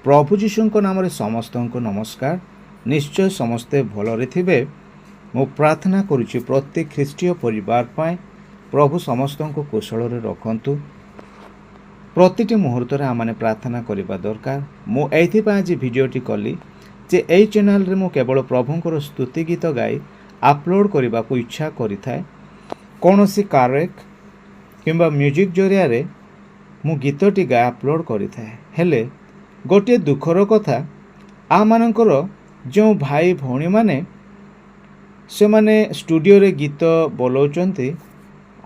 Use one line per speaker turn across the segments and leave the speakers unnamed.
प्रभु जीशुଙ୍କ नाम समस्त नमस्कार। निश्चय समस्ते भलरे थिबे। मु प्रार्थना करुछि प्रत्येक ख्रीष्टीय परिवार पाए प्रभु समस्त को कुशल रखंतु। प्रतिटी मुहूर्त आम प्रार्थना करने दरकार। मु एइथिपाई आज भिडियोटी कली जे एई चैनल रे मु केवल प्रभुंकर स्तुति गीत गाई अपलोड करने को इच्छा करिथाए। कौनसी कारक किंबा म्यूजिक जरिया रे मु गीतटी गाए अपलोड करिथाए। हेले गोटे दुखर कथा आमानकर जो भाई भौणी माने से माने स्टूडियो रे गीत बोलाउचंती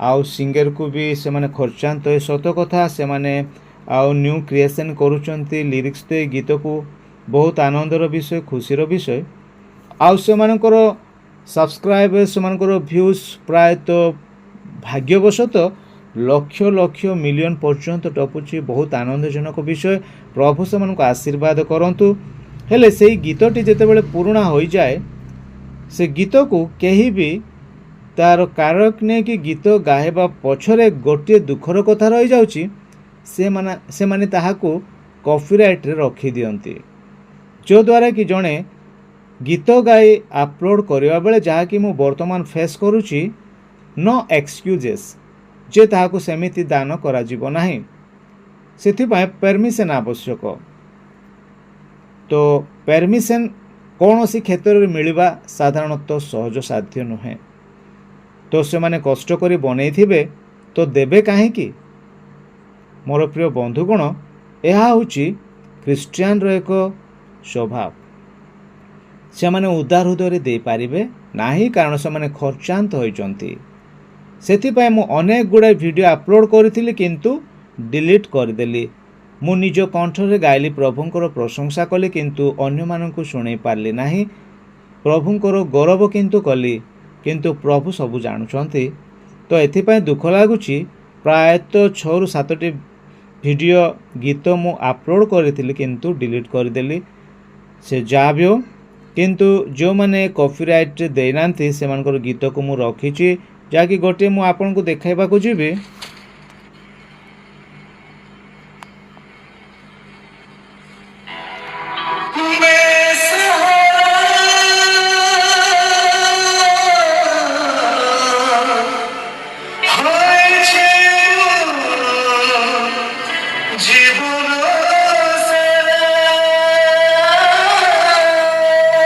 आउ सिंगर को भी से माने खर्चांत सत कथा से माने आउ न्यू क्रिएशन करूचंती लिरिक्स दे गीत को बहुत आनंदर विषय खुशीर विषय आउ से मानकर सब्सक्राइबर से मानकर व्यूज प्राय तो भाग्यवशत लक्ष लक्ष मिलियन पर्यंत टपुची। बहुत आनंदजनक विषय। प्रभु से मानक आशीर्वाद करंतु। हेले से गीतटी जेतेबेले पुराना हो जाए से गीत को कहीं भी तार कारक ने कि गीत गाइबा पछरे गोटे दुखर कथा रही जाउची से माने ताहाको कॉपीराइट रे रखी दियंती, जो द्वारा कि जड़े गीत गाई अपलोड करने बेले जहाँकि मु वर्तमान फेस करुची नो एक्सक्यूजेस जे ताहाको सेमिति दान करा जीवो नाही। सेथिपाई परमिशन आवश्यक। तो परमिशन कौन सी क्षेत्र में मिलवा साधारणतः सहज साध्य नुहे। तो से माने कष्ट करी बनै थिबे तो देबे काहेकि। मोर प्रिय बंधुगण, यह होची ख्रीस्टियान रो एक स्वभाव। से माने उदार हृदय दे पारिबे नाही, कारण से माने खर्चांत होइचंती। सेथिपाई मु अनेक गुड़ा वीडियो अपलोड करी किंतु डिलीट करदेली। मु निज कंठरे गाइली प्रभुंकर प्रशंसा कली किंतु अन्य मानकु शुणै पारली नाही। प्रभुंकर गौरव किंतु कली किंतु प्रभु सबु जानुचंती। तो एथिपाई दुख लागुची। प्रायतः 6 ରୁ 7ଟି वीडियो गीत मु अपलोड करी किंतु डिलीट करदेली। से जाबियो किंतु जो माने कॉपीराइट देनांती से मानकर गीत को मु रखीची, जाकि गोटे मु आपन को देखाइबा को जीवी।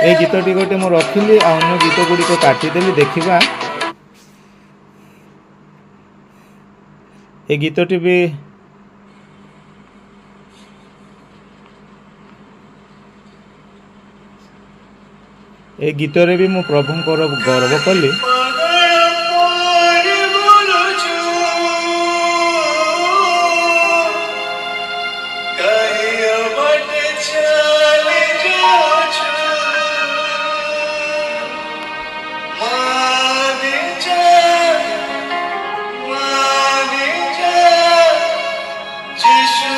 ए गीतटी गोटे मु रखिली आ अन्य गीत गुड़ी को काटिदेली। देखिबा ए गीतटी भी ए गीतरे भी मु प्रभुंकर गौरव कली।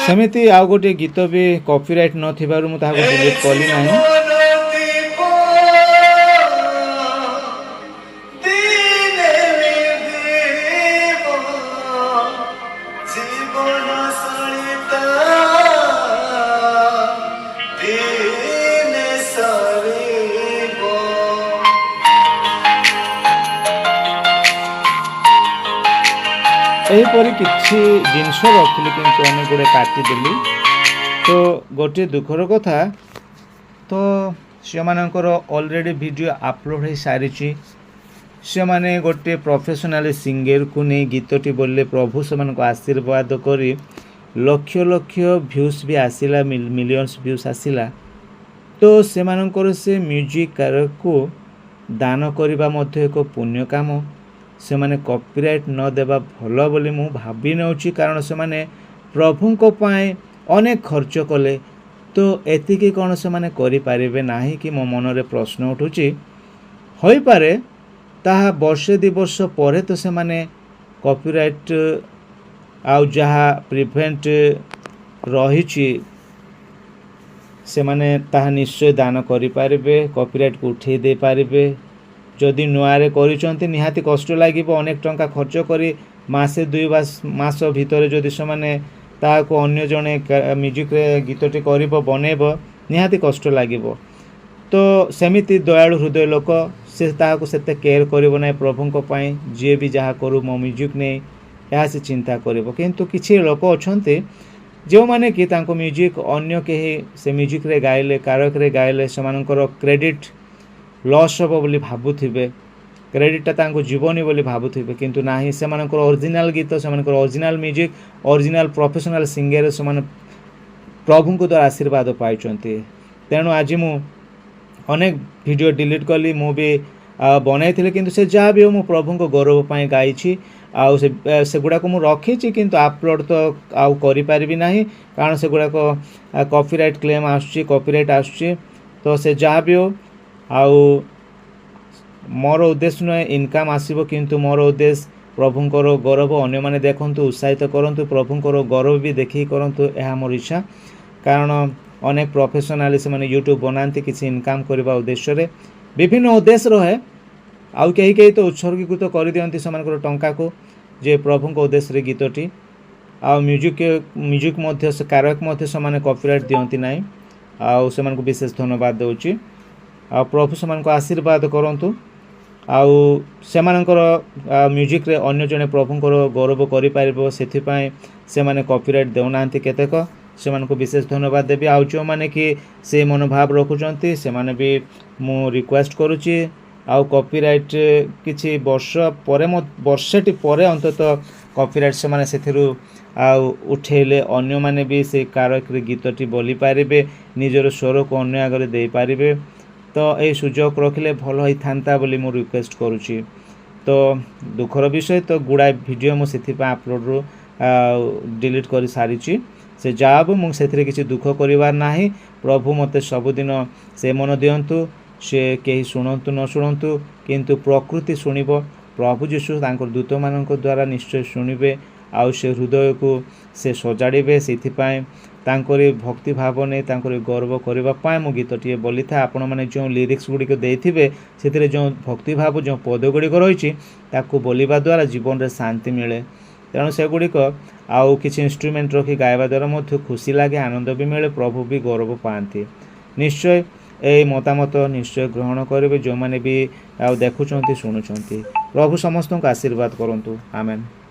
सेमिति आउ गोटे गीत भी कॉपीराइट न थिबारु मु ताहाको डिलीट कली नाही। एहीपरि किछि जिनस रखिली किंतु अनेक गुड़े काटिदेली। तो गोटे दुखर कथा। तो से मानकर ऑलरेडी वीडियो अपलोड हो सारी। से माने गोटे प्रोफेशनल सिंगर को नहीं गीतटी बोलले प्रभु से मानक आशीर्वाद करी लक्ष लक्ष व्यूज भी आसिला, मिलियंस व्यूज आसिला। तो से मानकर से म्यूजिक कारक को दान करबा मध्य एक पुण्य काम। से माने कॉपीराइट न देबा भलो बोली मु भाबी नउची, कारण से माने प्रभु को पाए अनेक खर्च कले। तो एतिकी कौन से माने करि पारिबे नाही कि मो मन रे प्रश्न उठुची। होई पारे ताहा वर्षे 2 वर्ष परे तो से माने कॉपीराइट आउ जहा प्रिवेंट रहिची से माने ताहा निश्चय दान करि पारिबे, कॉपीराइट को उठे दे पारिबे। जदि नुआरे करिचंती निहाती कष्ट लागिबो। अनेक टंका खर्च करी मासे 2 मास भितर जदि से माने ତାହାକୁ ଅନ୍ୟ ଜଣେ ମ୍ୟୁଜିକ୍ରେ ଗୀତଟି କରିବ ବନେଇବ ନିହାତି କଷ୍ଟ ଲାଗିବ। ତ ସେମିତି ଦୟାଳୁ ହୃଦୟ ଲୋକ ସେ ତାହାକୁ ସେତେ କେୟାର କରିବ ନାହିଁ ପ୍ରଭୁଙ୍କ ପାଇଁ ଯିଏ ବି ଯାହା କରୁ ମୋ ମ୍ୟୁଜିକ୍ ନେଇ ଏହା ସେ ଚିନ୍ତା କରିବ। କିନ୍ତୁ କିଛି ଲୋକ ଅଛନ୍ତି ଯେଉଁମାନେ କି ତାଙ୍କ ମ୍ୟୁଜିକ୍ ଅନ୍ୟ କେହି ସେ ମ୍ୟୁଜିକ୍ରେ ଗାଇଲେ ଗାୟକରେ ଗାଇଲେ ସେମାନଙ୍କର କ୍ରେଡ଼ିଟ୍ ଲସ୍ ହେବ ବୋଲି ଭାବୁଥିବେ, କ୍ରେଡ଼ିଟ୍ଟା ତାଙ୍କୁ ଯିବନି ବୋଲି ଭାବୁଥିବେ, କିନ୍ତୁ ନାହିଁ ସେମାନଙ୍କର ଅରିଜିନାଲ୍ ଗୀତ ସେମାନଙ୍କର ଅରିଜିନାଲ୍ ମ୍ୟୁଜିକ୍ ଅରିଜିନାଲ୍ ପ୍ରଫେସନାଲ୍ ସିଙ୍ଗର୍ରେ ସେମାନେ ପ୍ରଭୁଙ୍କ ଦ୍ୱାରା ଆଶୀର୍ବାଦ ପାଇଛନ୍ତି। ତେଣୁ ଆଜି ମୁଁ ଅନେକ ଭିଡ଼ିଓ ଡିଲିଟ୍ କଲି, ମୁଁ ବି ବନେଇଥିଲି, କିନ୍ତୁ ସେ ଯାହା ବି ହଉ ମୁଁ ପ୍ରଭୁଙ୍କ ଗୌରବ ପାଇଁ ଗାଇଛି। ଆଉ ସେଗୁଡ଼ାକ ମୁଁ ରଖିଛି କିନ୍ତୁ ଆପଲୋଡ଼ ତ ଆଉ କରିପାରିବି ନାହିଁ, କାରଣ ସେଗୁଡ଼ାକ କପିରାଇଟ୍ କ୍ଲେମ୍ ଆସୁଛି, କପିରାଇଟ୍ ଆସୁଛି। ତ ସେ ଯାହା ବି ହଉ, ଆଉ ମୋର ଉଦ୍ଦେଶ୍ୟ ନୁହେଁ ଇନକମ୍ ଆସିବ, କିନ୍ତୁ ମୋର ଉଦ୍ଦେଶ୍ୟ ପ୍ରଭୁଙ୍କର ଗୌରବ ଅନ୍ୟମାନେ ଦେଖନ୍ତୁ, ଉତ୍ସାହିତ କରନ୍ତୁ, ପ୍ରଭୁଙ୍କର ଗୌରବ ବି ଦେଖିକି କରନ୍ତୁ, ଏହା ମୋର ଇଚ୍ଛା। କାରଣ ଅନେକ ପ୍ରଫେସନାଲି ସେମାନେ ୟୁଟ୍ୟୁବ୍ ବନାନ୍ତି କିଛି ଇନକମ୍ କରିବା ଉଦ୍ଦେଶ୍ୟରେ, ବିଭିନ୍ନ ଉଦ୍ଦେଶ୍ୟ ରହେ। ଆଉ କେହି କେହି ତ ଉତ୍ସର୍ଗୀକୃତ କରିଦିଅନ୍ତି ସେମାନଙ୍କର ଟଙ୍କାକୁ ଯେ ପ୍ରଭୁଙ୍କ ଉଦ୍ଦେଶ୍ୟରେ ଗୀତଟି। ଆଉ ମ୍ୟୁଜିକ୍ ମଧ୍ୟ ସେ ଗାୟକ ମଧ୍ୟ ସେମାନେ କପିରାଇଟ୍ ଦିଅନ୍ତି ନାହିଁ। ଆଉ ସେମାନଙ୍କୁ ବିଶେଷ ଧନ୍ୟବାଦ ଦେଉଛି। ଆଉ ପ୍ରଭୁ ସେମାନଙ୍କୁ ଆଶୀର୍ବାଦ କରନ୍ତୁ। ଆଉ ସେମାନଙ୍କର ମ୍ୟୁଜିକ୍ରେ ଅନ୍ୟ ଜଣେ ପ୍ରଭୁଙ୍କର ଗୌରବ କରିପାରିବ, ସେଥିପାଇଁ ସେମାନେ କପିରାଇଟ୍ ଦେଉନାହାନ୍ତି କେତେକ, ସେମାନଙ୍କୁ ବିଶେଷ ଧନ୍ୟବାଦ ଦେବି। ଆଉ ଯେଉଁମାନେ କି ସେ ମନୋଭାବ ରଖୁଛନ୍ତି ସେମାନେ ବି ମୁଁ ରିକ୍ୱେଷ୍ଟ କରୁଛି, ଆଉ କପିରାଇଟ୍ କିଛି ବର୍ଷଟି ପରେ ଅନ୍ତତଃ କପିରାଇଟ୍ ସେମାନେ ସେଥିରୁ ଆଉ ଉଠେଇଲେ ଅନ୍ୟମାନେ ବି ସେ ଗାୟକରେ ଗୀତଟି ବୋଲି ପାରିବେ, ନିଜର ସ୍ୱରକୁ ଅନ୍ୟ ଆଗରେ ଦେଇପାରିବେ। ତ ଏହି ସୁଯୋଗ ରଖିଲେ ଭଲ ହେଇଥାନ୍ତା ବୋଲି ମୁଁ ରିକ୍ୱେଷ୍ଟ କରୁଛି। ତ ଦୁଃଖର ବିଷୟ, ତ ଗୁଡ଼ାଏ ଭିଡ଼ିଓ ମୁଁ ସେଥିପାଇଁ ଆପଲୋଡ଼ରୁ ଡିଲିଟ୍ କରି ସାରିଛି। ସେ ଯାହା ବି ମୁଁ ସେଥିରେ କିଛି ଦୁଃଖ କରିବାର ନାହିଁ। ପ୍ରଭୁ ମୋତେ ସବୁଦିନ ସେ ମନ ଦିଅନ୍ତୁ, ସେ କେହି ଶୁଣନ୍ତୁ ନ ଶୁଣନ୍ତୁ, କିନ୍ତୁ ପ୍ରକୃତି ଶୁଣିବ। ପ୍ରଭୁ ଯୀଶୁ ତାଙ୍କର ଦୂତମାନଙ୍କ ଦ୍ୱାରା ନିଶ୍ଚୟ ଶୁଣିବେ, ଆଉ ସେ ହୃଦୟକୁ ସେ ସଜାଡ଼ିବେ। ସେଥିପାଇଁ ତାଙ୍କରି ଭକ୍ତିଭାବ ନେଇ ତାଙ୍କରି ଗର୍ବ କରିବା ପାଇଁ ମୁଁ ଗୀତଟିଏ ବୋଲିଥାଏ। ଆପଣମାନେ ଯେଉଁ ଲିରିକ୍ସ ଗୁଡ଼ିକ ଦେଇଥିବେ ସେଥିରେ ଯେଉଁ ଭକ୍ତିଭାବ ଯେଉଁ ପଦ ଗୁଡ଼ିକ ରହିଛି ତାକୁ ବୋଲିବା ଦ୍ୱାରା ଜୀବନରେ ଶାନ୍ତି ମିଳେ। ତେଣୁ ସେଗୁଡ଼ିକ ଆଉ କିଛି ଇନଷ୍ଟ୍ରୁମେଣ୍ଟ ରଖି ଗାଇବା ଦ୍ୱାରା ମଧ୍ୟ ଖୁସି ଲାଗେ, ଆନନ୍ଦ ବି ମିଳେ, ପ୍ରଭୁ ବି ଗୌରବ ପାଆନ୍ତି। ନିଶ୍ଚୟ ଏହି ମତାମତ ନିଶ୍ଚୟ ଗ୍ରହଣ କରିବେ ଯେଉଁମାନେ ବି ଆଉ ଦେଖୁଛନ୍ତି ଶୁଣୁଛନ୍ତି। ପ୍ରଭୁ ସମସ୍ତଙ୍କୁ ଆଶୀର୍ବାଦ କରନ୍ତୁ। ଆମେନ୍।